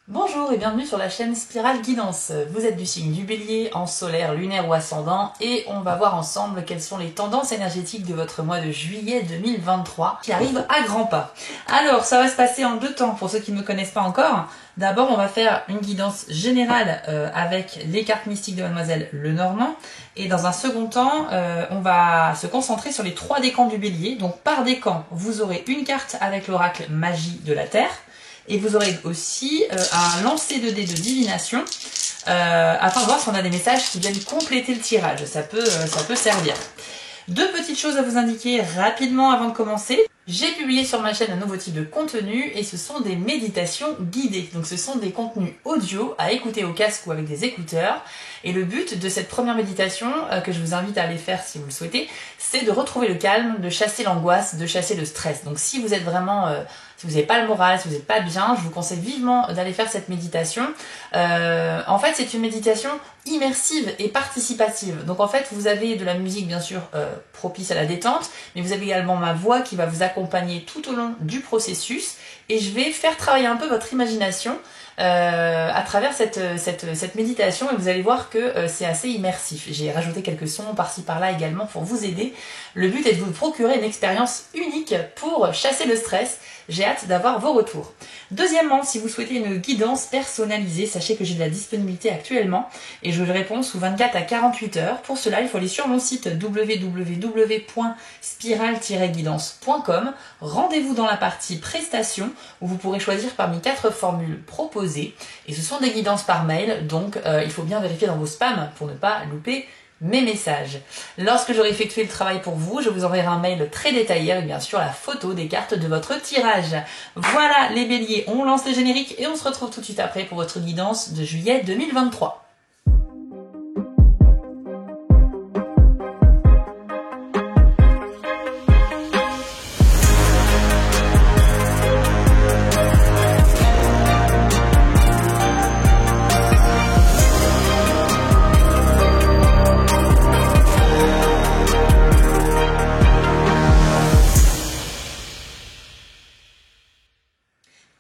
Bonjour et bienvenue sur la chaîne Spirale Guidance. Vous êtes du signe du Bélier, en solaire, lunaire ou ascendant, et on va voir ensemble quelles sont les tendances énergétiques de votre mois de juillet 2023 qui arrive à grands pas. Alors, ça va se passer en deux temps pour ceux qui ne me connaissent pas encore. D'abord, on va faire une guidance générale avec les cartes mystiques de Mademoiselle Lenormand. Et dans un second temps, on va se concentrer sur les trois décans du Bélier. Donc par décan, vous aurez une carte avec l'oracle Magie de la Terre. Et vous aurez aussi un lancer de dés de divination afin de voir si on a des messages qui viennent compléter le tirage. Ça peut servir. Deux petites choses à vous indiquer rapidement avant de commencer. J'ai publié sur ma chaîne un nouveau type de contenu et ce sont des méditations guidées. Donc ce sont des contenus audio à écouter au casque ou avec des écouteurs. Et le but de cette première méditation, que je vous invite à aller faire si vous le souhaitez, c'est de retrouver le calme, de chasser l'angoisse, de chasser le stress. Donc si vous êtes vraiment... si vous n'avez pas le moral, si vous n'êtes pas bien, je vous conseille vivement d'aller faire cette méditation. En fait, c'est une méditation immersive et participative. Donc en fait, vous avez de la musique bien sûr propice à la détente, mais vous avez également ma voix qui va vous accompagner tout au long du processus. Et je vais faire travailler un peu votre imagination à travers cette méditation et vous allez voir que c'est assez immersif. J'ai rajouté quelques sons par-ci par-là également pour vous aider. Le but est de vous procurer une expérience unique pour chasser le stress. J'ai hâte d'avoir vos retours. Deuxièmement, si vous souhaitez une guidance personnalisée, sachez que j'ai de la disponibilité actuellement et je réponds sous 24 à 48 heures. Pour cela, il faut aller sur mon site www.spiral-guidance.com. Rendez-vous dans la partie prestations où vous pourrez choisir parmi 4 formules proposées. Et ce sont des guidances par mail, donc il faut bien vérifier dans vos spams pour ne pas louper mes messages. Lorsque j'aurai effectué le travail pour vous, je vous enverrai un mail très détaillé avec bien sûr la photo des cartes de votre tirage. Voilà les béliers, on lance le générique et on se retrouve tout de suite après pour votre guidance de juillet 2023.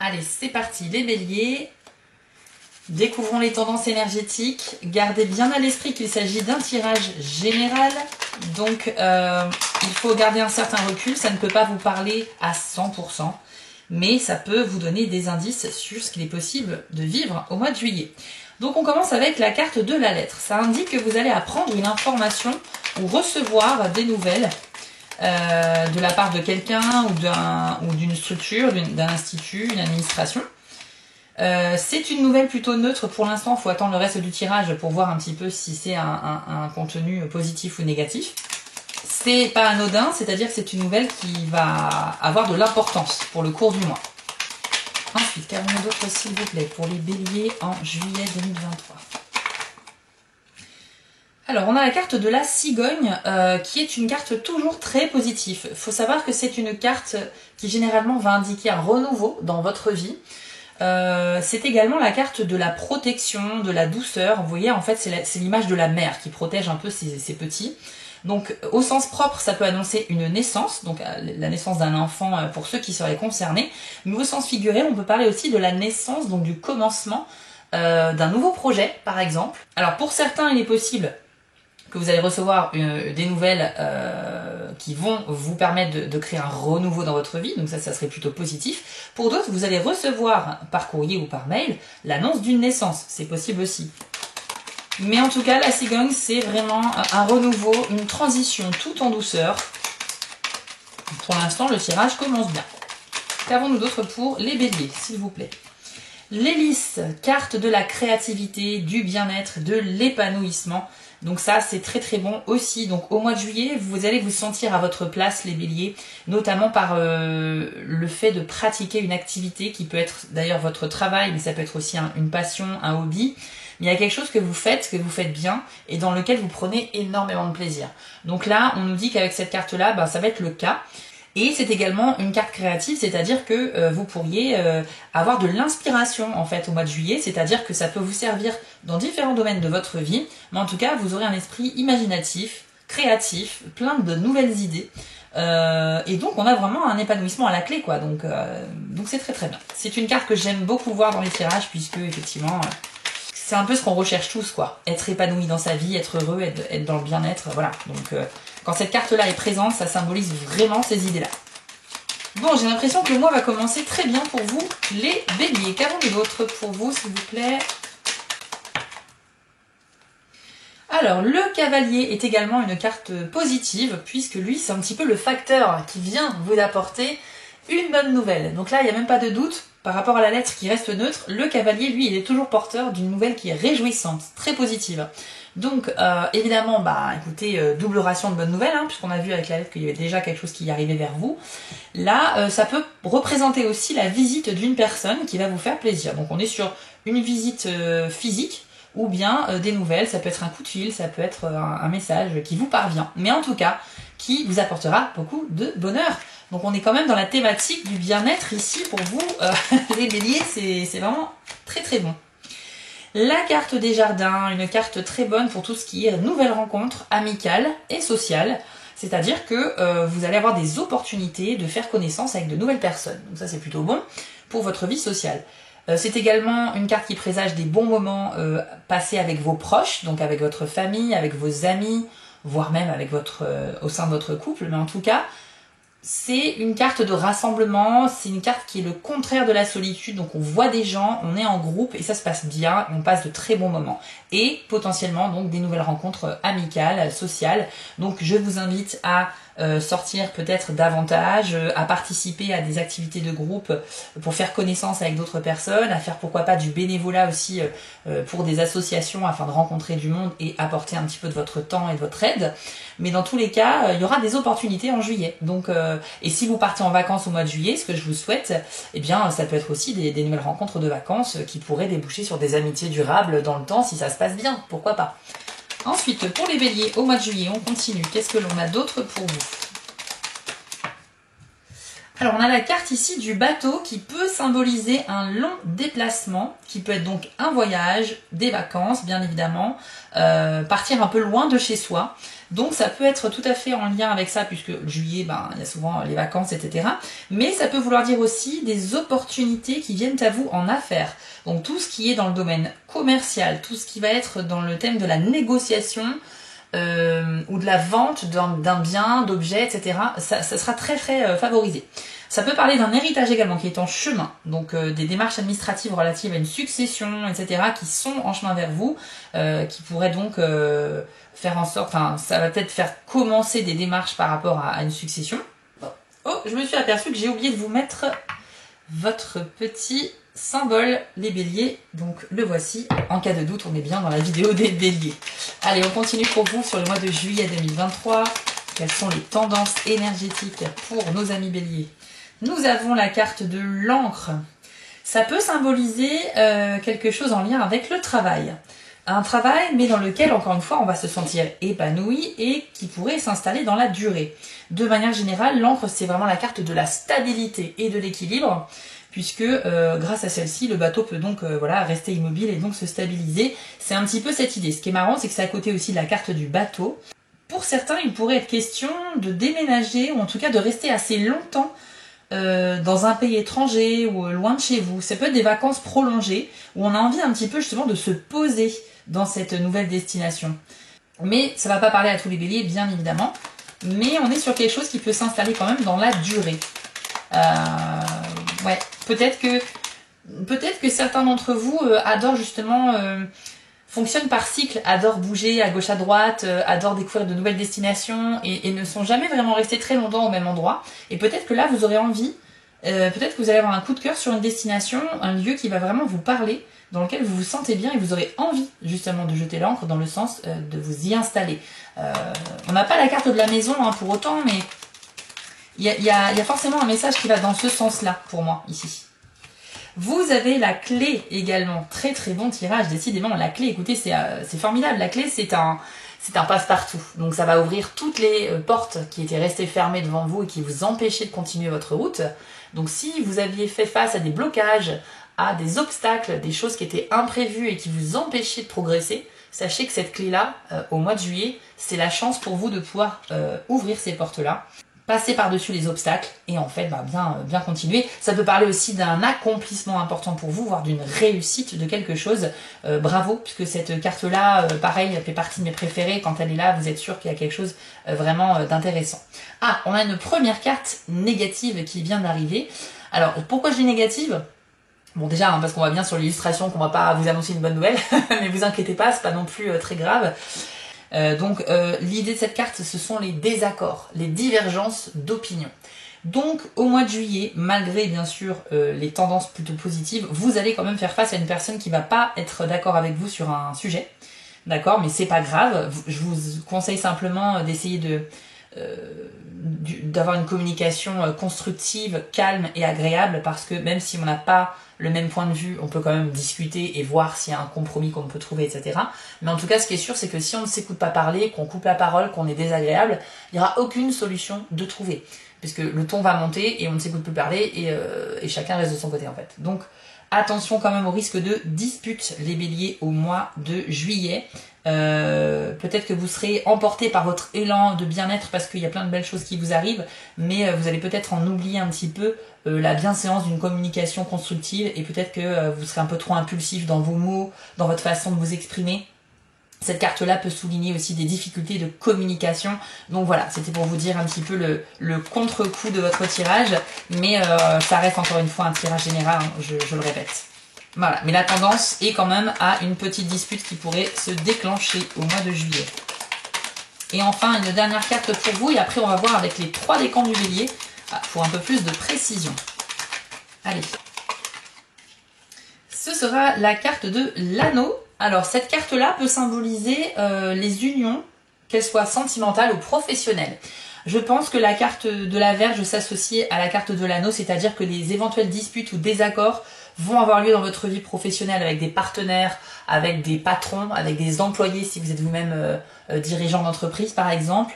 Allez, c'est parti, les béliers. Découvrons les tendances énergétiques. Gardez bien à l'esprit qu'il s'agit d'un tirage général. Donc, il faut garder un certain recul. Ça ne peut pas vous parler à 100%. Mais ça peut vous donner des indices sur ce qu'il est possible de vivre au mois de juillet. Donc, on commence avec la carte de la lettre. Ça indique que vous allez apprendre une information ou recevoir des nouvelles de la part de quelqu'un ou d'une structure, d'un institut, une administration. C'est une nouvelle plutôt neutre pour l'instant, il faut attendre le reste du tirage pour voir un petit peu si c'est un contenu positif ou négatif. C'est pas anodin, c'est-à-dire que c'est une nouvelle qui va avoir de l'importance pour le cours du mois. Ensuite, qu'avons-nous d'autre s'il vous plaît pour les béliers en juillet 2023? Alors, on a la carte de la cigogne, qui est une carte toujours très positive. Il faut savoir que c'est une carte qui généralement va indiquer un renouveau dans votre vie. C'est également la carte de la protection, de la douceur. Vous voyez, en fait, c'est l'image de la mère qui protège un peu ses petits. Donc, au sens propre, ça peut annoncer une naissance, donc la naissance d'un enfant pour ceux qui seraient concernés. Mais au sens figuré, on peut parler aussi de la naissance, donc du commencement d'un nouveau projet, par exemple. Alors, pour certains, il est possible que vous allez recevoir des nouvelles qui vont vous permettre de créer un renouveau dans votre vie, donc ça serait plutôt positif. Pour d'autres, vous allez recevoir par courrier ou par mail l'annonce d'une naissance, c'est possible aussi. Mais en tout cas, la cigogne, c'est vraiment un renouveau, une transition tout en douceur. Pour l'instant, le tirage commence bien. Qu'avons-nous d'autre pour les béliers, s'il vous plaît? L'hélice, carte de la créativité, du bien-être, de l'épanouissement. Donc ça, c'est très très bon aussi. Donc au mois de juillet, vous allez vous sentir à votre place, les béliers, notamment par le fait de pratiquer une activité qui peut être d'ailleurs votre travail, mais ça peut être aussi une passion, un hobby. Il y a quelque chose que vous faites bien et dans lequel vous prenez énormément de plaisir. Donc là, on nous dit qu'avec cette carte-là, ça va être le cas. Et c'est également une carte créative, c'est-à-dire que vous pourriez avoir de l'inspiration en fait au mois de juillet, c'est-à-dire que ça peut vous servir dans différents domaines de votre vie, mais en tout cas vous aurez un esprit imaginatif, créatif, plein de nouvelles idées. Et donc on a vraiment un épanouissement à la clé, quoi. Donc c'est très très bien. C'est une carte que j'aime beaucoup voir dans les tirages, puisque effectivement c'est un peu ce qu'on recherche tous, quoi. Être épanoui dans sa vie, être heureux, être dans le bien-être, voilà. Donc quand cette carte-là est présente, ça symbolise vraiment ces idées-là. Bon, j'ai l'impression que le mois va commencer très bien pour vous, les béliers. Qu'avons-nous d'autre pour vous, s'il vous plaît? Alors, le cavalier est également une carte positive, puisque lui, c'est un petit peu le facteur qui vient vous apporter une bonne nouvelle. Donc là, il n'y a même pas de doute, par rapport à la lettre qui reste neutre, le cavalier, lui, il est toujours porteur d'une nouvelle qui est réjouissante, très positive. Donc, évidemment, bah, écoutez, double ration de bonnes nouvelles, hein, puisqu'on a vu avec la lettre qu'il y avait déjà quelque chose qui arrivait vers vous. Là, ça peut représenter aussi la visite d'une personne qui va vous faire plaisir. Donc, on est sur une visite physique, ou bien des nouvelles, ça peut être un coup de fil, ça peut être un message qui vous parvient, mais en tout cas, qui vous apportera beaucoup de bonheur. Donc on est quand même dans la thématique du bien-être ici pour vous, les béliers, c'est vraiment très très bon. La carte des jardins, une carte très bonne pour tout ce qui est nouvelles rencontres amicales et sociales, c'est-à-dire que vous allez avoir des opportunités de faire connaissance avec de nouvelles personnes. Donc ça c'est plutôt bon pour votre vie sociale. C'est également une carte qui présage des bons moments passés avec vos proches, donc avec votre famille, avec vos amis, voire même avec au sein de votre couple. Mais en tout cas, c'est une carte de rassemblement, c'est une carte qui est le contraire de la solitude. Donc on voit des gens, on est en groupe et ça se passe bien, on passe de très bons moments. Et potentiellement donc des nouvelles rencontres amicales, sociales. Donc je vous invite à sortir peut-être davantage, à participer à des activités de groupe pour faire connaissance avec d'autres personnes, à faire pourquoi pas du bénévolat aussi pour des associations afin de rencontrer du monde et apporter un petit peu de votre temps et de votre aide. Mais dans tous les cas, il y aura des opportunités en juillet. Donc, et si vous partez en vacances au mois de juillet, ce que je vous souhaite, eh bien ça peut être aussi des nouvelles rencontres de vacances qui pourraient déboucher sur des amitiés durables dans le temps si ça se passe bien, pourquoi pas. Ensuite, pour les béliers, au mois de juillet, on continue. Qu'est-ce que l'on a d'autre pour vous? Alors, on a la carte ici du bateau qui peut symboliser un long déplacement, qui peut être donc un voyage, des vacances, bien évidemment, partir un peu loin de chez soi. Donc, ça peut être tout à fait en lien avec ça, puisque juillet, ben, il y a souvent les vacances, etc. Mais ça peut vouloir dire aussi des opportunités qui viennent à vous en affaires. Donc, tout ce qui est dans le domaine commercial, tout ce qui va être dans le thème de la négociation, ou de la vente d'un bien, d'objets, etc. Ça sera très très favorisé. Ça peut parler d'un héritage également qui est en chemin, donc des démarches administratives relatives à une succession, etc. qui sont en chemin vers vous, qui pourraient donc faire en sorte, enfin ça va peut-être faire commencer des démarches par rapport à une succession. Oh, je me suis aperçue que j'ai oublié de vous mettre votre petit symbole, les béliers, donc le voici. En cas de doute, on est bien dans la vidéo des béliers. Allez, on continue pour vous sur le mois de juillet 2023. Quelles sont les tendances énergétiques pour nos amis béliers? Nous avons la carte de l'encre. Ça peut symboliser quelque chose en lien avec le travail. Un travail, mais dans lequel, encore une fois, on va se sentir épanoui et qui pourrait s'installer dans la durée. De manière générale, l'encre, c'est vraiment la carte de la stabilité et de l'équilibre, puisque grâce à celle-ci, le bateau peut donc voilà, rester immobile et donc se stabiliser. C'est un petit peu cette idée. Ce qui est marrant, c'est que c'est à côté aussi de la carte du bateau. Pour certains, il pourrait être question de déménager, ou en tout cas de rester assez longtemps dans un pays étranger ou loin de chez vous. Ça peut être des vacances prolongées, où on a envie un petit peu justement de se poser dans cette nouvelle destination. Mais ça va pas parler à tous les béliers, bien évidemment. Mais on est sur quelque chose qui peut s'installer quand même dans la durée. Ouais, peut-être que certains d'entre vous adorent justement, fonctionnent par cycle, adorent bouger à gauche à droite, adorent découvrir de nouvelles destinations et ne sont jamais vraiment restés très longtemps au même endroit. Et peut-être que là, vous aurez envie, peut-être que vous allez avoir un coup de cœur sur une destination, un lieu qui va vraiment vous parler, dans lequel vous vous sentez bien et vous aurez envie justement de jeter l'ancre dans le sens de vous y installer. On n'a pas la carte de la maison hein, pour autant, mais il y a forcément un message qui va dans ce sens-là pour moi ici. Vous avez la clé également, très très bon tirage, décidément la clé, écoutez c'est formidable, la clé c'est un passe-partout, donc ça va ouvrir toutes les portes qui étaient restées fermées devant vous et qui vous empêchaient de continuer votre route. Donc si vous aviez fait face à des blocages, à des obstacles, des choses qui étaient imprévues et qui vous empêchaient de progresser, sachez que cette clé-là, au mois de juillet, c'est la chance pour vous de pouvoir ouvrir ces portes-là. passer par-dessus les obstacles et en fait bien continuer. Ça peut parler aussi d'un accomplissement important pour vous, voire d'une réussite de quelque chose. Bravo, puisque cette carte-là, pareil, elle fait partie de mes préférées. Quand elle est là, vous êtes sûr qu'il y a quelque chose vraiment d'intéressant. Ah, on a une première carte négative qui vient d'arriver. Alors, pourquoi je dis négative ? Bon déjà, parce qu'on voit bien sur l'illustration qu'on va pas vous annoncer une bonne nouvelle, mais vous inquiétez pas, c'est pas non plus très grave. L'idée de cette carte, ce sont les désaccords, les divergences d'opinion. Donc au mois de juillet, malgré bien sûr les tendances plutôt positives, vous allez quand même faire face à une personne qui va pas être d'accord avec vous sur un sujet. D'accord, mais c'est pas grave, je vous conseille simplement d'essayer d'avoir une communication constructive, calme et agréable, parce que même si on n'a pas le même point de vue, on peut quand même discuter et voir s'il y a un compromis qu'on peut trouver, etc. Mais en tout cas, ce qui est sûr, c'est que si on ne s'écoute pas parler, qu'on coupe la parole, qu'on est désagréable, il n'y aura aucune solution de trouver. Puisque le ton va monter et on ne s'écoute plus parler et chacun reste de son côté en fait. Donc attention quand même au risque de dispute, les béliers, au mois de juillet. Peut-être que vous serez emporté par votre élan de bien-être parce qu'il y a plein de belles choses qui vous arrivent, mais vous allez peut-être en oublier un petit peu la bienséance d'une communication constructive et peut-être que vous serez un peu trop impulsif dans vos mots, dans votre façon de vous exprimer. Cette carte-là peut souligner aussi des difficultés de communication. Donc voilà, c'était pour vous dire un petit peu le contre-coup de votre tirage, mais ça reste encore une fois un tirage général, hein, je le répète. Voilà, mais la tendance est quand même à une petite dispute qui pourrait se déclencher au mois de juillet. Et enfin, une dernière carte pour vous, et après on va voir avec les 3 décans du bélier, pour un peu plus de précision. Allez. Ce sera la carte de l'anneau. Alors, cette carte-là peut symboliser les unions, qu'elles soient sentimentales ou professionnelles. Je pense que la carte de la Vierge s'associe à la carte de l'anneau, c'est-à-dire que les éventuelles disputes ou désaccords vont avoir lieu dans votre vie professionnelle avec des partenaires, avec des patrons, avec des employés si vous êtes vous-même dirigeant d'entreprise par exemple,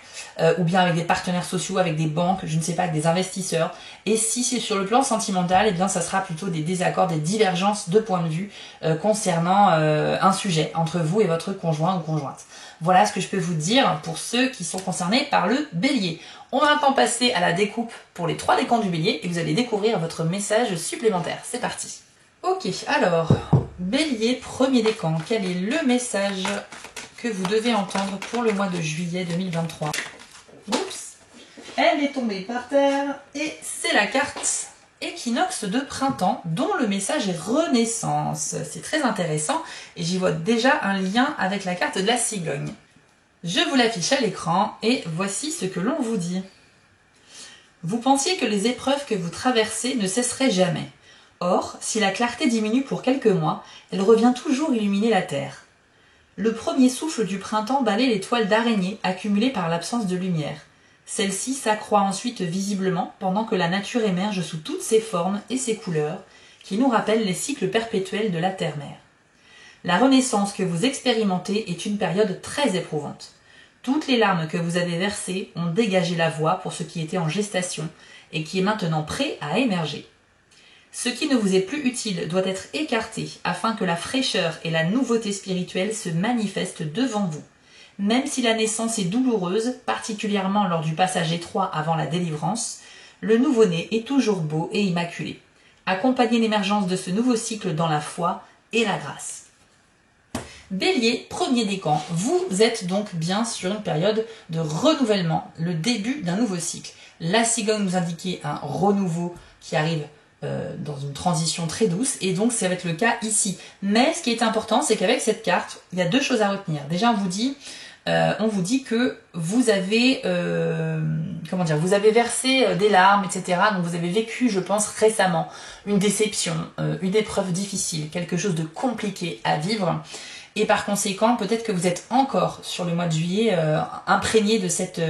ou bien avec des partenaires sociaux, avec des banques, je ne sais pas, avec des investisseurs. Et si c'est sur le plan sentimental, eh bien ça sera plutôt des désaccords, des divergences de points de vue concernant un sujet entre vous et votre conjoint ou conjointe. Voilà ce que je peux vous dire pour ceux qui sont concernés par le bélier. On va maintenant passer à la découpe pour les 3 décans du bélier et vous allez découvrir votre message supplémentaire. C'est parti. Ok, alors, bélier, premier décan, quel est le message que vous devez entendre pour le mois de juillet 2023? Oups, elle est tombée par terre et c'est la carte équinoxe de printemps dont le message est renaissance. C'est très intéressant et j'y vois déjà un lien avec la carte de la cigogne. Je vous l'affiche à l'écran et voici ce que l'on vous dit. Vous pensiez que les épreuves que vous traversez ne cesseraient jamais. Or, si la clarté diminue pour quelques mois, elle revient toujours illuminer la terre. Le premier souffle du printemps balaie les toiles d'araignée accumulées par l'absence de lumière. Celle-ci s'accroît ensuite visiblement pendant que la nature émerge sous toutes ses formes et ses couleurs, qui nous rappellent les cycles perpétuels de la terre-mère. La renaissance que vous expérimentez est une période très éprouvante. Toutes les larmes que vous avez versées ont dégagé la voie pour ce qui était en gestation et qui est maintenant prêt à émerger. Ce qui ne vous est plus utile doit être écarté afin que la fraîcheur et la nouveauté spirituelle se manifestent devant vous. Même si la naissance est douloureuse, particulièrement lors du passage étroit avant la délivrance, le nouveau-né est toujours beau et immaculé. Accompagnez l'émergence de ce nouveau cycle dans la foi et la grâce. Bélier, premier décan, vous êtes donc bien sur une période de renouvellement, le début d'un nouveau cycle. La cigogne nous indiquait un renouveau qui arrive dans une transition très douce et donc ça va être le cas ici. Mais ce qui est important, c'est qu'avec cette carte, il y a 2 choses à retenir. Déjà, on vous dit que vous avez vous avez versé des larmes, etc. Donc vous avez vécu, je pense, récemment une déception, une épreuve difficile, quelque chose de compliqué à vivre. Et par conséquent, peut-être que vous êtes encore sur le mois de juillet imprégné de cette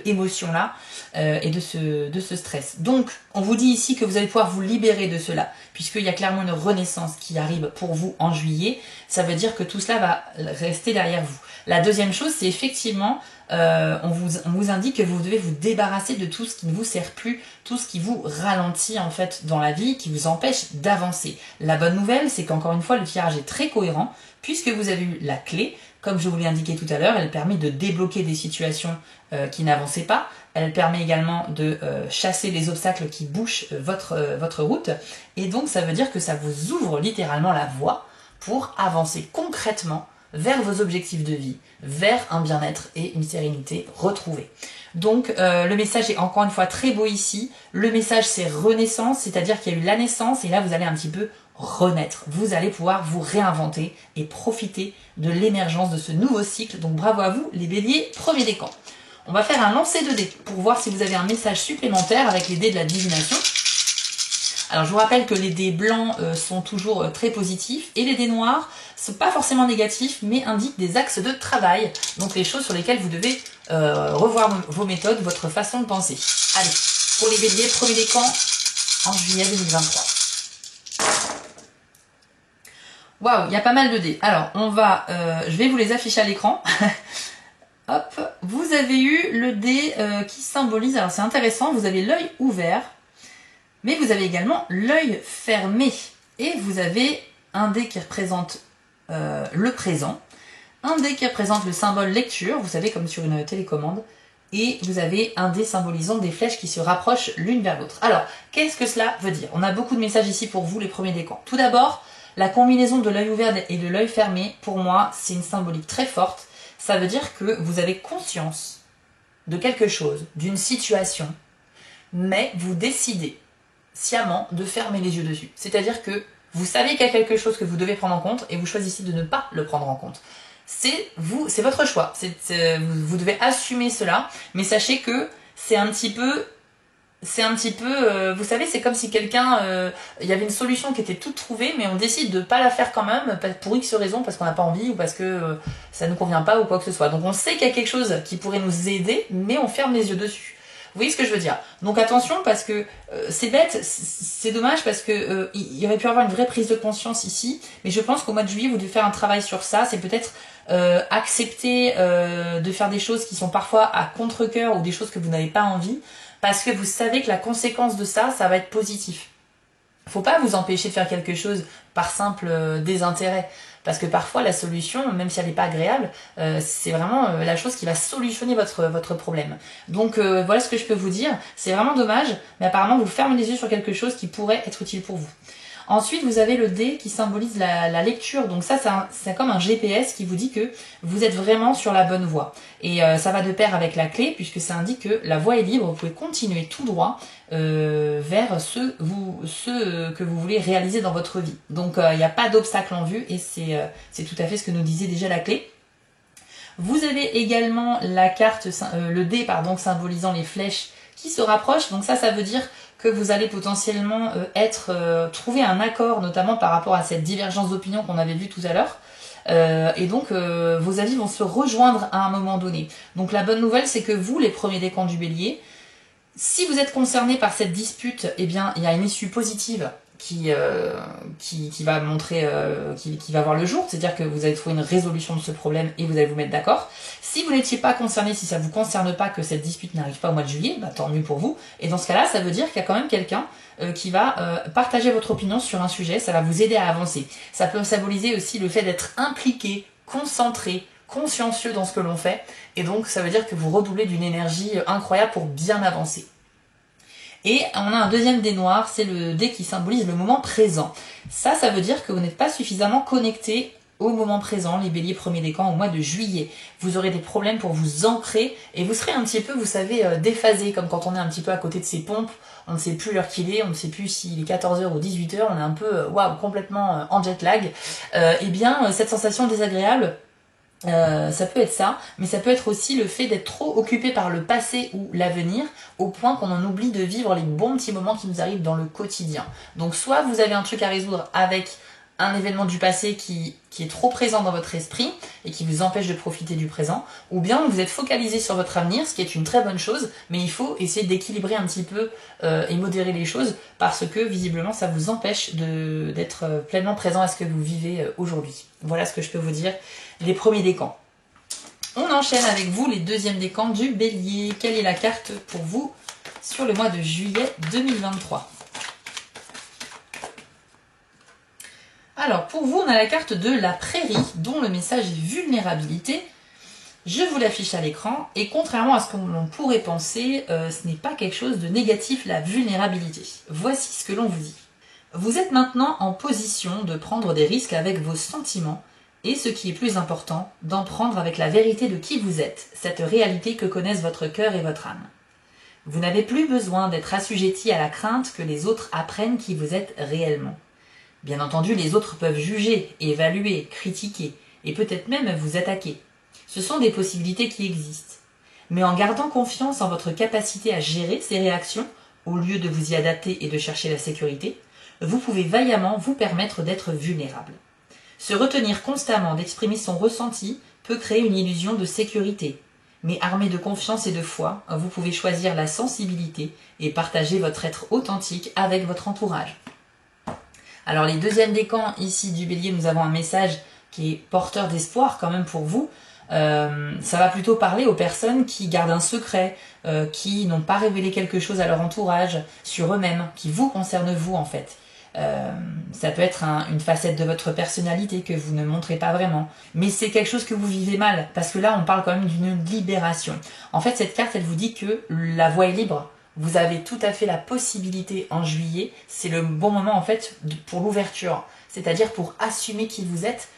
émotion-là et de ce stress. Donc, on vous dit ici que vous allez pouvoir vous libérer de cela, puisqu'il y a clairement une renaissance qui arrive pour vous en juillet. Ça veut dire que tout cela va rester derrière vous. La deuxième chose, c'est effectivement, on vous indique que vous devez vous débarrasser de tout ce qui ne vous sert plus, tout ce qui vous ralentit en fait dans la vie, qui vous empêche d'avancer. La bonne nouvelle, c'est qu'encore une fois, le tirage est très cohérent, puisque vous avez eu la clé, Comme je vous l'ai indiqué tout à l'heure, elle permet de débloquer des situations qui n'avançaient pas. Elle permet également de chasser les obstacles qui bouchent votre route. Et donc ça veut dire que ça vous ouvre littéralement la voie pour avancer concrètement vers vos objectifs de vie, vers un bien-être et une sérénité retrouvée. Donc le message est encore une fois très beau ici. Le message c'est renaissance, c'est-à-dire qu'il y a eu la naissance et là vous allez un petit peu renaître. Vous allez pouvoir vous réinventer et profiter de l'émergence de ce nouveau cycle. Donc bravo à vous les béliers, premier décan. On va faire un lancer de dés pour voir si vous avez un message supplémentaire avec les dés de la divination. Alors je vous rappelle que les dés blancs sont toujours très positifs et les dés noirs sont pas forcément négatifs mais indiquent des axes de travail, donc les choses sur lesquelles vous devez revoir vos méthodes, votre façon de penser. Allez, pour les béliers, premier décan en juillet 2023. Waouh, il y a pas mal de dés. Alors on va, je vais vous les afficher à l'écran. Hop, vous avez eu le dé qui symbolise, alors c'est intéressant, vous avez l'œil ouvert, mais vous avez également l'œil fermé. Et vous avez un dé qui représente le présent, un dé qui représente le symbole lecture, vous savez comme sur une télécommande, et vous avez un dé symbolisant des flèches qui se rapprochent l'une vers l'autre. Alors, qu'est-ce que cela veut dire? On a beaucoup de messages ici pour vous, les premiers décans. Tout d'abord, la combinaison de l'œil ouvert et de l'œil fermé, pour moi, c'est une symbolique très forte. Ça veut dire que vous avez conscience de quelque chose, d'une situation, mais vous décidez sciemment de fermer les yeux dessus. C'est-à-dire que vous savez qu'il y a quelque chose que vous devez prendre en compte et vous choisissez de ne pas le prendre en compte. C'est votre choix. Vous devez assumer cela, mais sachez que c'est un petit peu, vous savez, c'est comme si quelqu'un, il y avait une solution qui était toute trouvée, mais on décide de pas la faire quand même, pour X raisons, parce qu'on n'a pas envie, ou parce que ça ne nous convient pas, ou quoi que ce soit. Donc on sait qu'il y a quelque chose qui pourrait nous aider, mais on ferme les yeux dessus. Vous voyez ce que je veux dire? Donc attention, parce que c'est bête, c'est dommage, parce que il aurait pu avoir une vraie prise de conscience ici, mais je pense qu'au mois de juillet, vous devez faire un travail sur ça, c'est peut-être accepter de faire des choses qui sont parfois à contre-cœur, ou des choses que vous n'avez pas envie, parce que vous savez que la conséquence de ça, ça va être positif. Faut pas vous empêcher de faire quelque chose par simple désintérêt. Parce que parfois, la solution, même si elle n'est pas agréable, c'est vraiment la chose qui va solutionner votre problème. Donc voilà ce que je peux vous dire. C'est vraiment dommage, mais apparemment, vous fermez les yeux sur quelque chose qui pourrait être utile pour vous. Ensuite, vous avez le dé qui symbolise la lecture. Donc ça, c'est comme un GPS qui vous dit que vous êtes vraiment sur la bonne voie. Et ça va de pair avec la clé, puisque ça indique que la voie est libre. Vous pouvez continuer tout droit vers ce que vous voulez réaliser dans votre vie. Donc il n'y a pas d'obstacle en vue et c'est tout à fait ce que nous disait déjà la clé. Vous avez également la carte, le dé pardon, symbolisant les flèches qui se rapprochent. Donc ça veut dire que vous allez potentiellement trouver un accord, notamment par rapport à cette divergence d'opinion qu'on avait vue tout à l'heure. Et donc vos avis vont se rejoindre à un moment donné. Donc la bonne nouvelle, c'est que vous, les premiers décans du bélier, si vous êtes concerné par cette dispute, eh bien il y a une issue positive qui va montrer, qui va voir le jour, c'est-à-dire que vous allez trouver une résolution de ce problème et vous allez vous mettre d'accord. Si vous n'étiez pas concerné, si ça ne vous concerne pas que cette dispute n'arrive pas au mois de juillet, bah, tant mieux pour vous. Et dans ce cas-là, ça veut dire qu'il y a quand même quelqu'un qui va partager votre opinion sur un sujet, ça va vous aider à avancer. Ça peut symboliser aussi le fait d'être impliqué, concentré, consciencieux dans ce que l'on fait, et donc ça veut dire que vous redoublez d'une énergie incroyable pour bien avancer. Et on a un deuxième dé noir, c'est le dé qui symbolise le moment présent. Ça veut dire que vous n'êtes pas suffisamment connecté au moment présent, les béliers premiers décans au mois de juillet. Vous aurez des problèmes pour vous ancrer et vous serez un petit peu, vous savez, déphasé, comme quand on est un petit peu à côté de ses pompes, on ne sait plus l'heure qu'il est, on ne sait plus s'il est 14h ou 18h, on est un peu, waouh, complètement en jet lag. Eh bien, cette sensation désagréable, ça peut être ça, mais ça peut être aussi le fait d'être trop occupé par le passé ou l'avenir, au point qu'on en oublie de vivre les bons petits moments qui nous arrivent dans le quotidien. Donc soit vous avez un truc à résoudre avec un événement du passé qui est trop présent dans votre esprit et qui vous empêche de profiter du présent, ou bien vous êtes focalisé sur votre avenir, ce qui est une très bonne chose, mais il faut essayer d'équilibrer un petit peu et modérer les choses, parce que visiblement ça vous empêche d'être pleinement présent à ce que vous vivez aujourd'hui. Voilà ce que je peux vous dire, les premiers décans. On enchaîne avec vous les deuxièmes décans du bélier. Quelle est la carte pour vous sur le mois de juillet 2023 ? Alors, pour vous, on a la carte de la prairie, dont le message est vulnérabilité. Je vous l'affiche à l'écran, et contrairement à ce que l'on pourrait penser, ce n'est pas quelque chose de négatif, la vulnérabilité. Voici ce que l'on vous dit. Vous êtes maintenant en position de prendre des risques avec vos sentiments, et ce qui est plus important, d'en prendre avec la vérité de qui vous êtes, cette réalité que connaissent votre cœur et votre âme. Vous n'avez plus besoin d'être assujetti à la crainte que les autres apprennent qui vous êtes réellement. Bien entendu, les autres peuvent juger, évaluer, critiquer, et peut-être même vous attaquer. Ce sont des possibilités qui existent. Mais en gardant confiance en votre capacité à gérer ces réactions, au lieu de vous y adapter et de chercher la sécurité, vous pouvez vaillamment vous permettre d'être vulnérable. Se retenir constamment d'exprimer son ressenti peut créer une illusion de sécurité. Mais armé de confiance et de foi, vous pouvez choisir la sensibilité et partager votre être authentique avec votre entourage. Alors les deuxièmes décans ici du bélier, nous avons un message qui est porteur d'espoir quand même pour vous. Ça va plutôt parler aux personnes qui gardent un secret, qui n'ont pas révélé quelque chose à leur entourage, sur eux-mêmes, qui vous concernent vous en fait. Ça peut être une facette de votre personnalité que vous ne montrez pas vraiment. Mais c'est quelque chose que vous vivez mal, parce que là on parle quand même d'une libération. En fait cette carte elle vous dit que la voie est libre. Vous avez tout à fait la possibilité en juillet, c'est le bon moment en fait pour l'ouverture, c'est-à-dire pour assumer qui vous êtes,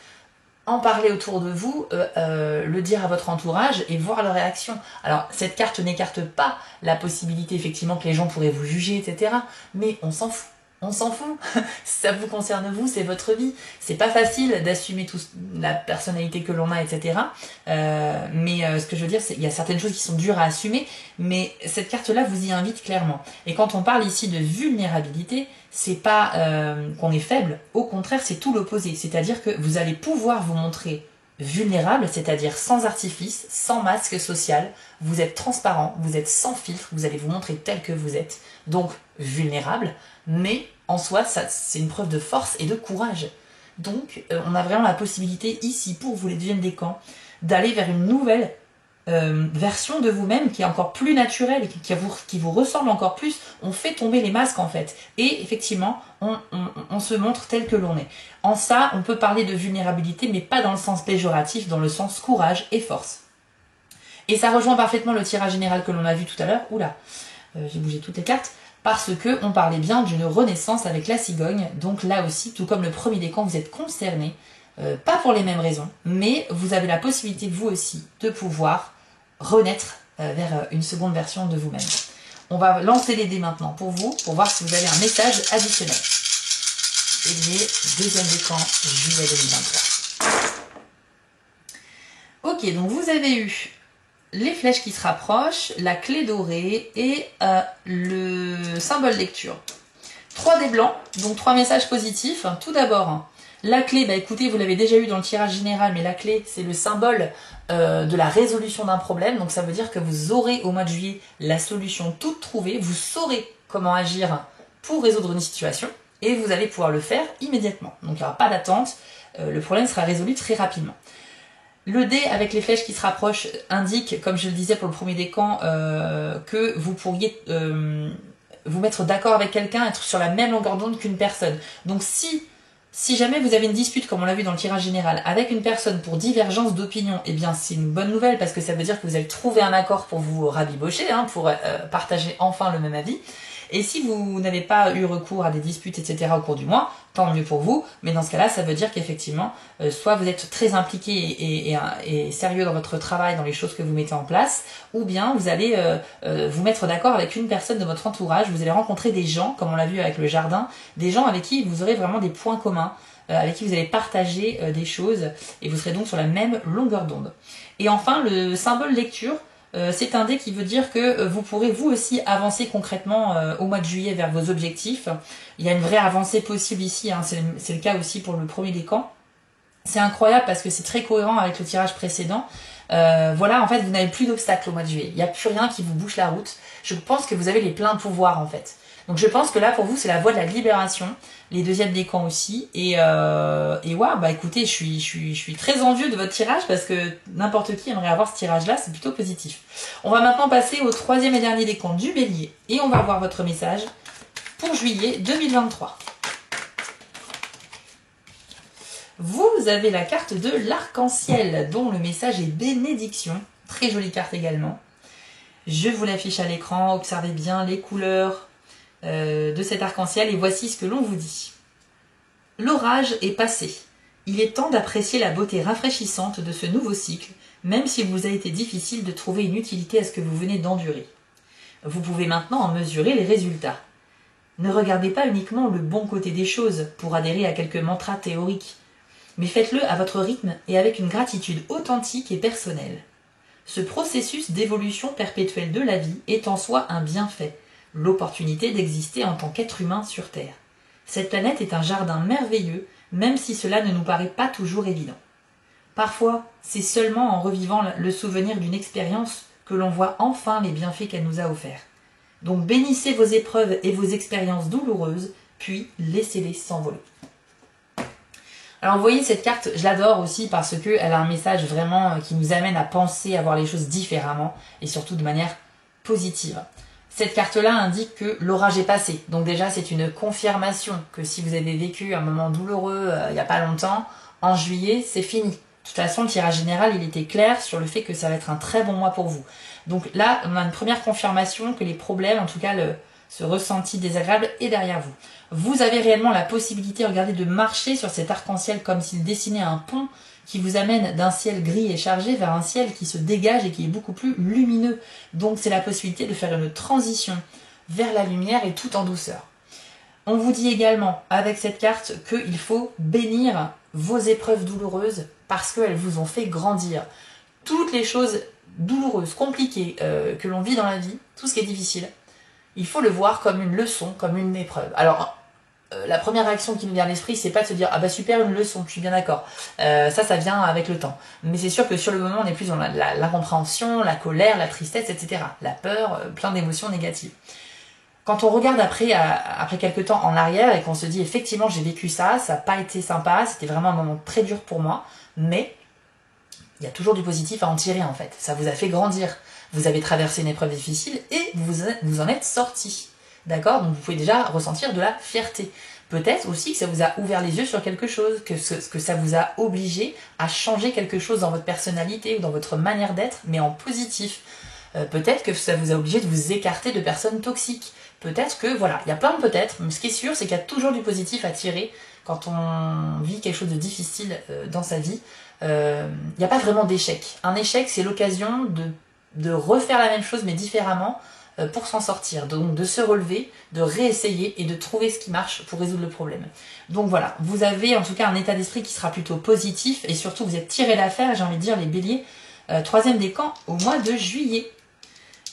en parler autour de vous, le dire à votre entourage et voir leur réaction. Alors cette carte n'écarte pas la possibilité effectivement que les gens pourraient vous juger, etc. Mais on s'en fout. On s'en fout, ça vous concerne vous, c'est votre vie. C'est pas facile d'assumer la personnalité que l'on a, etc. Mais ce que je veux dire, c'est qu'il y a certaines choses qui sont dures à assumer, mais cette carte-là vous y invite clairement. Et quand on parle ici de vulnérabilité, c'est pas qu'on est faible, au contraire, c'est tout l'opposé. C'est-à-dire que vous allez pouvoir vous montrer vulnérable, c'est-à-dire sans artifice, sans masque social, vous êtes transparent, vous êtes sans filtre, vous allez vous montrer tel que vous êtes, donc vulnérable, mais en soi, c'est une preuve de force et de courage. Donc, on a vraiment la possibilité ici, pour vous les deuxièmes décans, d'aller vers une nouvelle version de vous-même qui est encore plus naturelle, qui vous ressemble encore plus. On fait tomber les masques en fait. Et effectivement, on se montre tel que l'on est. En ça, on peut parler de vulnérabilité, mais pas dans le sens péjoratif, dans le sens courage et force. Et ça rejoint parfaitement le tirage général que l'on a vu tout à l'heure. Oula, j'ai bougé toutes les cartes. Parce que on parlait bien d'une renaissance avec la cigogne. Donc là aussi, tout comme le premier décan, vous êtes concerné. Pas pour les mêmes raisons, mais vous avez la possibilité vous aussi de pouvoir renaître vers une seconde version de vous-même. On va lancer les dés maintenant pour vous, pour voir si vous avez un message additionnel. Bélier, deuxième décan, juillet 2023. Ok, donc vous avez eu les flèches qui se rapprochent, la clé dorée et le symbole lecture. 3 dés blancs, donc 3 messages positifs. Tout d'abord, la clé, bah écoutez, vous l'avez déjà eu dans le tirage général, mais la clé, c'est le symbole de la résolution d'un problème. Donc ça veut dire que vous aurez au mois de juillet la solution toute trouvée. Vous saurez comment agir pour résoudre une situation et vous allez pouvoir le faire immédiatement. Donc il n'y aura pas d'attente, le problème sera résolu très rapidement. Le dé avec les flèches qui se rapprochent indique, comme je le disais pour le premier décan, que vous pourriez vous mettre d'accord avec quelqu'un, être sur la même longueur d'onde qu'une personne. Donc si jamais vous avez une dispute, comme on l'a vu dans le tirage général, avec une personne pour divergence d'opinion, eh bien c'est une bonne nouvelle parce que ça veut dire que vous allez trouver un accord pour vous rabibocher, pour partager enfin le même avis. Et si vous n'avez pas eu recours à des disputes, etc. au cours du mois, tant mieux pour vous. Mais dans ce cas-là, ça veut dire qu'effectivement, soit vous êtes très impliqué et sérieux dans votre travail, dans les choses que vous mettez en place, ou bien vous allez vous mettre d'accord avec une personne de votre entourage. Vous allez rencontrer des gens, comme on l'a vu avec le jardin, des gens avec qui vous aurez vraiment des points communs, avec qui vous allez partager des choses, et vous serez donc sur la même longueur d'onde. Et enfin, le symbole lecture, c'est un dé qui veut dire que vous pourrez vous aussi avancer concrètement au mois de juillet vers vos objectifs. Il y a une vraie avancée possible ici, c'est le cas aussi pour le premier décan. C'est incroyable parce que c'est très cohérent avec le tirage précédent. Voilà, en fait, vous n'avez plus d'obstacles au mois de juillet. Il n'y a plus rien qui vous bouche la route. Je pense que vous avez les pleins pouvoirs en fait. Donc je pense que là pour vous c'est la voie de la libération, les deuxièmes décans aussi, et ouais, bah écoutez, je suis très envieux de votre tirage parce que n'importe qui aimerait avoir ce tirage là, c'est plutôt positif. On va maintenant passer au troisième et dernier décan du bélier et on va voir votre message pour juillet 2023. Vous avez la carte de l'arc-en-ciel, dont le message est bénédiction. Très jolie carte également. Je vous l'affiche à l'écran, observez bien les couleurs de cet arc-en-ciel et voici ce que l'on vous dit. L'orage est passé. Il est temps d'apprécier la beauté rafraîchissante de ce nouveau cycle, même s'il vous a été difficile de trouver une utilité à ce que vous venez d'endurer. Vous pouvez maintenant en mesurer les résultats. Ne regardez pas uniquement le bon côté des choses pour adhérer à quelques mantras théoriques, mais faites-le à votre rythme et avec une gratitude authentique et personnelle. Ce processus d'évolution perpétuelle de la vie est en soi un bienfait, l'opportunité d'exister en tant qu'être humain sur Terre. Cette planète est un jardin merveilleux, même si cela ne nous paraît pas toujours évident. Parfois, c'est seulement en revivant le souvenir d'une expérience que l'on voit enfin les bienfaits qu'elle nous a offerts. Donc bénissez vos épreuves et vos expériences douloureuses, puis laissez-les s'envoler. Alors vous voyez cette carte, je l'adore aussi parce qu'elle a un message vraiment qui nous amène à penser, à voir les choses différemment et surtout de manière positive. Cette carte-là indique que l'orage est passé. Donc déjà c'est une confirmation que si vous avez vécu un moment douloureux il n'y a pas longtemps, en juillet c'est fini. De toute façon le tirage général il était clair sur le fait que ça va être un très bon mois pour vous. Donc là on a une première confirmation que les problèmes, en tout cas ce ressenti désagréable est derrière vous. Vous avez réellement la possibilité, regardez, de marcher sur cet arc-en-ciel comme s'il dessinait un pont qui vous amène d'un ciel gris et chargé vers un ciel qui se dégage et qui est beaucoup plus lumineux. Donc c'est la possibilité de faire une transition vers la lumière et tout en douceur. On vous dit également avec cette carte qu'il faut bénir vos épreuves douloureuses parce qu'elles vous ont fait grandir. Toutes les choses douloureuses, compliquées que l'on vit dans la vie, tout ce qui est difficile, il faut le voir comme une leçon, comme une épreuve. Alors, la première réaction qui nous vient à l'esprit, c'est pas de se dire « Ah bah super, une leçon, je suis bien d'accord ». Ça vient avec le temps. Mais c'est sûr que sur le moment, on est plus dans la compréhension, la colère, la tristesse, etc. La peur, plein d'émotions négatives. Quand on regarde après quelques temps en arrière et qu'on se dit « Effectivement, j'ai vécu ça, ça n'a pas été sympa, c'était vraiment un moment très dur pour moi, mais il y a toujours du positif à en tirer en fait. Ça vous a fait grandir. Vous avez traversé une épreuve difficile et vous en êtes sorti. D'accord? Donc vous pouvez déjà ressentir de la fierté. Peut-être aussi que ça vous a ouvert les yeux sur quelque chose, que ça vous a obligé à changer quelque chose dans votre personnalité ou dans votre manière d'être, mais en positif. Peut-être que ça vous a obligé de vous écarter de personnes toxiques. Peut-être que, voilà, il y a plein de peut-être, mais ce qui est sûr, c'est qu'il y a toujours du positif à tirer quand on vit quelque chose de difficile dans sa vie. Il n'y a pas vraiment d'échec. Un échec, c'est l'occasion de refaire la même chose mais différemment pour s'en sortir, donc de se relever, de réessayer et de trouver ce qui marche pour résoudre le problème. Donc voilà, vous avez en tout cas un état d'esprit qui sera plutôt positif et surtout vous êtes tiré d'affaire, j'ai envie de dire les béliers, troisième décan au mois de juillet.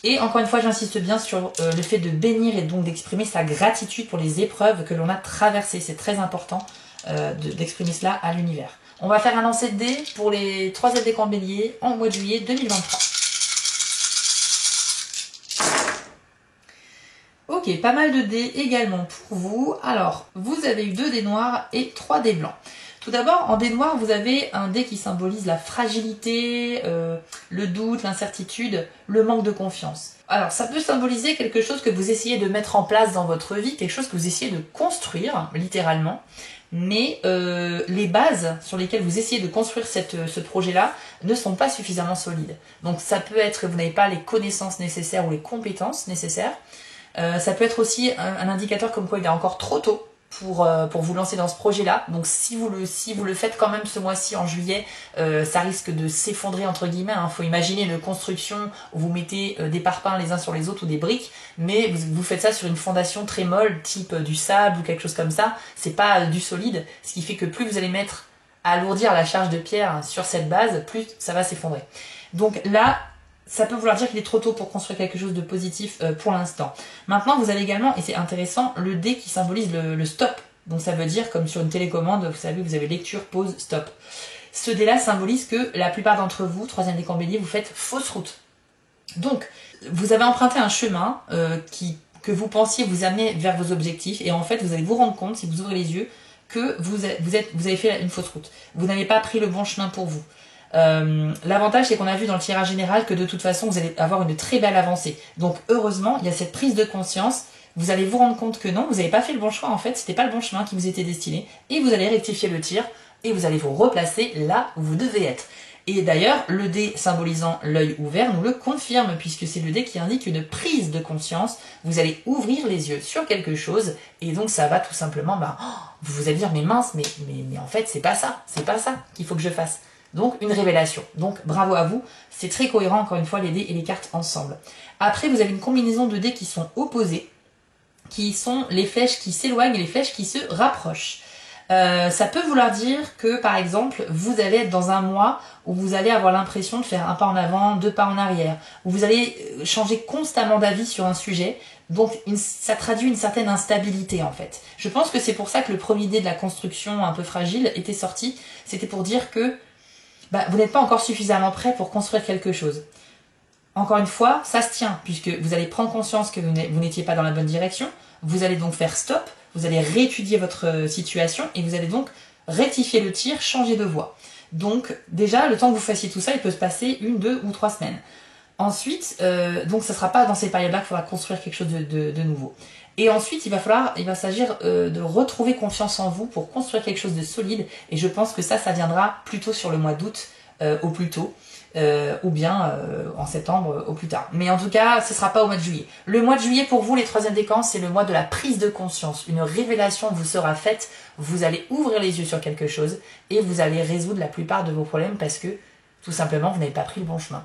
Et encore une fois, j'insiste bien sur le fait de bénir et donc d'exprimer sa gratitude pour les épreuves que l'on a traversées. C'est très important d'exprimer cela à l'univers. On va faire un lancer de dés pour les troisième décans bélier en mois de juillet 2023. Ok, pas mal de dés également pour vous. Alors, vous avez eu 2 dés noirs et 3 dés blancs. Tout d'abord, en dés noirs, vous avez un dé qui symbolise la fragilité, le doute, l'incertitude, le manque de confiance. Alors, ça peut symboliser quelque chose que vous essayez de mettre en place dans votre vie, quelque chose que vous essayez de construire, littéralement. Mais les bases sur lesquelles vous essayez de construire ce projet-là ne sont pas suffisamment solides. Donc ça peut être que vous n'avez pas les connaissances nécessaires ou les compétences nécessaires. Ça peut être aussi un indicateur comme quoi il est encore trop tôt pour vous lancer dans ce projet-là. Donc si vous le faites quand même ce mois-ci en juillet, ça risque de s'effondrer entre guillemets. Hein. Faut imaginer une construction où vous mettez des parpaings les uns sur les autres ou des briques, mais vous faites ça sur une fondation très molle, type du sable ou quelque chose comme ça. C'est pas du solide, ce qui fait que plus vous allez mettre à alourdir la charge de pierre sur cette base, plus ça va s'effondrer. Donc là, ça peut vouloir dire qu'il est trop tôt pour construire quelque chose de positif pour l'instant. Maintenant, vous avez également, et c'est intéressant, le dé qui symbolise le stop. Donc ça veut dire, comme sur une télécommande, vous savez, vous avez lecture, pause, stop. Ce dé-là symbolise que la plupart d'entre vous, troisième décan bélier, vous faites fausse route. Donc, vous avez emprunté un chemin que vous pensiez vous amener vers vos objectifs, et en fait, vous allez vous rendre compte, si vous ouvrez les yeux, que vous avez fait une fausse route. Vous n'avez pas pris le bon chemin pour vous. L'avantage c'est qu'on a vu dans le tirage général que de toute façon vous allez avoir une très belle avancée. Donc heureusement il y a cette prise de conscience, vous allez vous rendre compte que non, vous n'avez pas fait le bon choix en fait, c'était pas le bon chemin qui vous était destiné et vous allez rectifier le tir et vous allez vous replacer là où vous devez être. Et d'ailleurs, le dé symbolisant l'œil ouvert nous le confirme, puisque c'est le dé qui indique une prise de conscience. Vous allez ouvrir les yeux sur quelque chose, et donc ça va tout simplement, vous allez dire, mais mince, mais en fait, c'est pas ça qu'il faut que je fasse. Donc, une révélation. Donc, bravo à vous. C'est très cohérent, encore une fois, les dés et les cartes ensemble. Après, vous avez une combinaison de dés qui sont opposés, qui sont les flèches qui s'éloignent et les flèches qui se rapprochent. Ça peut vouloir dire que, par exemple, vous allez être dans un mois où vous allez avoir l'impression de faire un pas en avant, 2 pas en arrière, où vous allez changer constamment d'avis sur un sujet. Donc, ça traduit une certaine instabilité, en fait. Je pense que c'est pour ça que le premier dé de la construction un peu fragile était sorti. C'était pour dire que vous n'êtes pas encore suffisamment prêt pour construire quelque chose. Encore une fois, ça se tient, puisque vous allez prendre conscience que vous n'étiez pas dans la bonne direction. Vous allez donc faire stop, vous allez réétudier votre situation et vous allez donc rectifier le tir, changer de voie. Donc déjà, le temps que vous fassiez tout ça, il peut se passer 1, 2 ou 3 semaines. Ensuite, donc ça ne sera pas dans ces périodes-là qu'il faudra construire quelque chose de nouveau. Et ensuite, il va s'agir de retrouver confiance en vous pour construire quelque chose de solide. Et je pense que ça viendra plutôt sur le mois d'août au plus tôt. Ou bien en septembre au plus tard. Mais en tout cas, ce ne sera pas au mois de juillet. Le mois de juillet, pour vous, les 3e décans, c'est le mois de la prise de conscience. Une révélation vous sera faite, vous allez ouvrir les yeux sur quelque chose et vous allez résoudre la plupart de vos problèmes parce que, tout simplement, vous n'avez pas pris le bon chemin.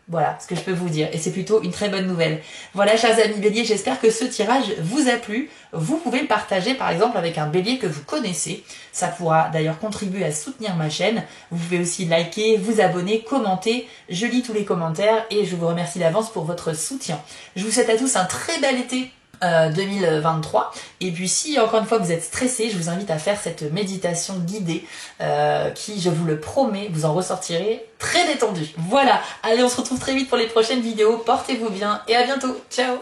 Voilà ce que je peux vous dire, et c'est plutôt une très bonne nouvelle. Voilà, chers amis béliers, j'espère que ce tirage vous a plu. Vous pouvez le partager par exemple avec un bélier que vous connaissez. Ça pourra d'ailleurs contribuer à soutenir ma chaîne. Vous pouvez aussi liker, vous abonner, commenter. Je lis tous les commentaires et je vous remercie d'avance pour votre soutien. Je vous souhaite à tous un très bel été 2023. Et puis si encore une fois vous êtes stressé, je vous invite à faire cette méditation guidée qui, je vous le promets, vous en ressortirez très détendu. Voilà, allez, on se retrouve très vite pour les prochaines vidéos. Portez-vous bien et à bientôt. Ciao.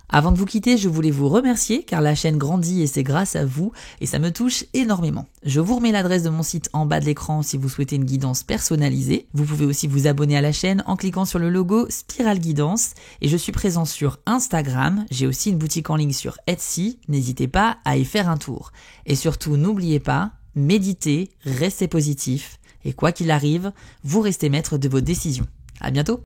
Avant de vous quitter, je voulais vous remercier car la chaîne grandit et c'est grâce à vous et ça me touche énormément. Je vous remets l'adresse de mon site en bas de l'écran si vous souhaitez une guidance personnalisée. Vous pouvez aussi vous abonner à la chaîne en cliquant sur le logo Spiral Guidance et je suis présent sur Instagram. J'ai aussi une boutique en ligne sur Etsy. N'hésitez pas à y faire un tour. Et surtout, n'oubliez pas, méditez, restez positif et quoi qu'il arrive, vous restez maître de vos décisions. À bientôt.